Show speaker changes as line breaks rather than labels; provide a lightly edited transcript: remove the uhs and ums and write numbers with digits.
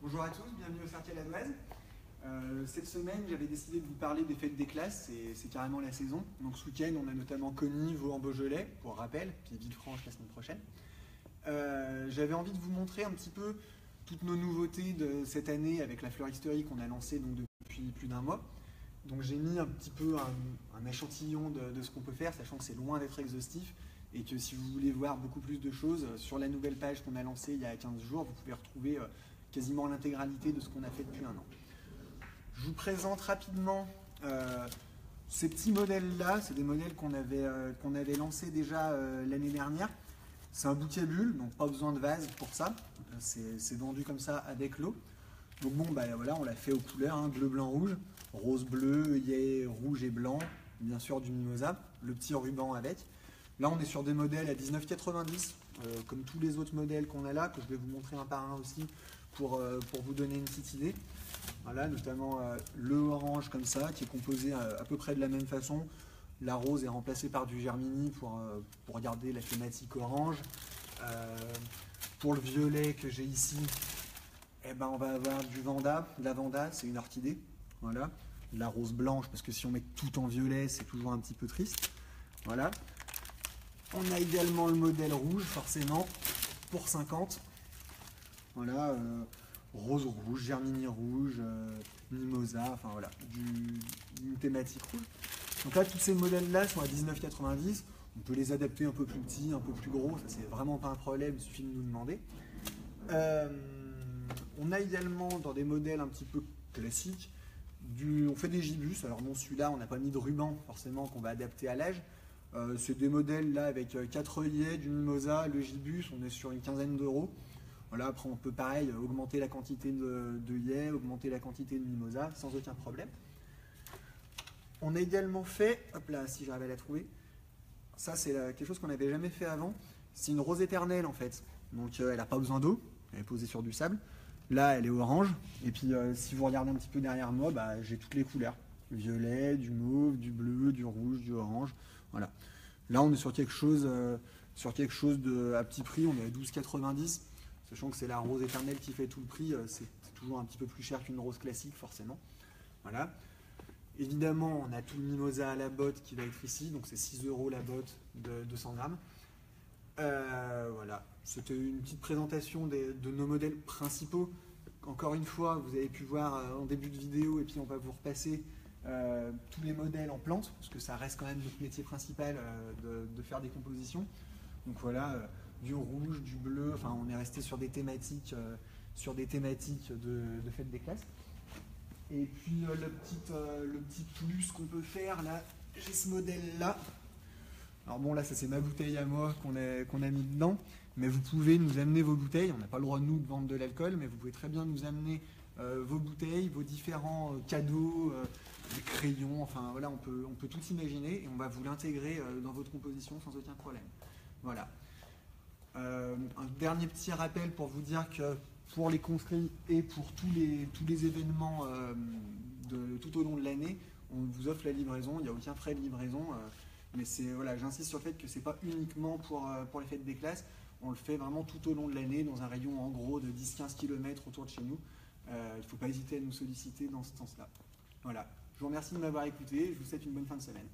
Bonjour à tous, bienvenue au Cirque à la Doise. Cette semaine, j'avais décidé de vous parler des fêtes des classes, c'est carrément la saison. Donc ce week-end, on a notamment Cogny, Vaux en Beaujolais, pour rappel, puis Villefranche la semaine prochaine. J'avais envie de vous montrer un petit peu toutes nos nouveautés de cette année avec la fleuristerie qu'on a lancée donc, depuis plus d'un mois. Donc j'ai mis un petit peu un échantillon de ce qu'on peut faire, sachant que c'est loin d'être exhaustif et que si vous voulez voir beaucoup plus de choses, sur la nouvelle page qu'on a lancée il y a 15 jours, vous pouvez retrouver quasiment l'intégralité de ce qu'on a fait depuis un an. Je vous présente rapidement ces petits modèles-là. C'est des modèles qu'on avait lancés déjà l'année dernière. C'est un bouquet bulle, donc pas besoin de vase pour ça. C'est vendu comme ça avec l'eau. Donc bon, bah voilà, on l'a fait aux couleurs, hein, bleu, blanc, rouge, rose, bleu, œillet, rouge et blanc, bien sûr du mimosa, le petit ruban avec. Là, on est sur des modèles à 19,90, comme tous les autres modèles qu'on a là, que je vais vous montrer un par un aussi pour vous donner une petite idée. Voilà, notamment le orange comme ça, qui est composé à peu près de la même façon. La rose est remplacée par du germini pour garder la thématique orange. Pour le violet que j'ai ici, eh ben, on va avoir du vanda. La vanda, c'est une orchidée. Voilà. La rose blanche, parce que si on met tout en violet, c'est toujours un petit peu triste. Voilà. On a également le modèle rouge, forcément, pour 50. Voilà, rose rouge, germini rouge, mimosa, enfin voilà, une thématique rouge. Donc là, tous ces modèles-là sont à 19,90. On peut les adapter un peu plus petits, un peu plus gros, ça c'est vraiment pas un problème, il suffit de nous demander. On a également dans des modèles un petit peu classiques, on fait des gibus. Alors non, celui-là, on n'a pas mis de ruban forcément qu'on va adapter à l'âge. C'est des modèles là avec 4 œillets, du mimosa, le gibus, on est sur une quinzaine d'euros. Voilà, après on peut pareil augmenter la quantité d'œillets, augmenter la quantité de mimosa sans aucun problème. On a également fait, hop là, si j'arrive à la trouver, ça c'est quelque chose qu'on n'avait jamais fait avant, c'est une rose éternelle en fait. Donc elle n'a pas besoin d'eau, elle est posée sur du sable. Là elle est orange, et puis si vous regardez un petit peu derrière moi, bah, j'ai toutes les couleurs. Du violet, du mauve, du bleu, du rouge, du orange. Voilà. Là, on est sur quelque chose à petit prix, on est à 12,90, sachant que c'est la rose éternelle qui fait tout le prix, c'est toujours un petit peu plus cher qu'une rose classique, forcément. Voilà. Évidemment, on a tout le mimosa à la botte qui va être ici, donc c'est 6 € la botte de 200 grammes. Voilà. C'était une petite présentation de nos modèles principaux. Encore une fois, vous avez pu voir en début de vidéo, et puis on va vous repasser tous les modèles en plantes, parce que ça reste quand même notre métier principal de faire des compositions. Donc voilà, du rouge, du bleu, enfin on est resté sur des thématiques de fête des classes. Et puis le petit plus qu'on peut faire, là, j'ai ce modèle-là. Alors bon, là, ça c'est ma bouteille à moi qu'on a mis dedans, mais vous pouvez nous amener vos bouteilles. On n'a pas le droit, nous, de vendre de l'alcool, mais vous pouvez très bien nous amener vos bouteilles, vos différents cadeaux, des crayons, enfin voilà, on peut tout imaginer et on va vous l'intégrer dans votre composition sans aucun problème. Voilà. Un dernier petit rappel pour vous dire que pour les conscrits et pour tous les événements tout au long de l'année, on vous offre la livraison, il n'y a aucun frais de livraison, mais voilà, j'insiste sur le fait que ce n'est pas uniquement pour les fêtes des classes, on le fait vraiment tout au long de l'année dans un rayon en gros de 10-15 km autour de chez nous. Il ne faut pas hésiter à nous solliciter dans ce sens-là. Voilà, je vous remercie de m'avoir écouté, je vous souhaite une bonne fin de semaine.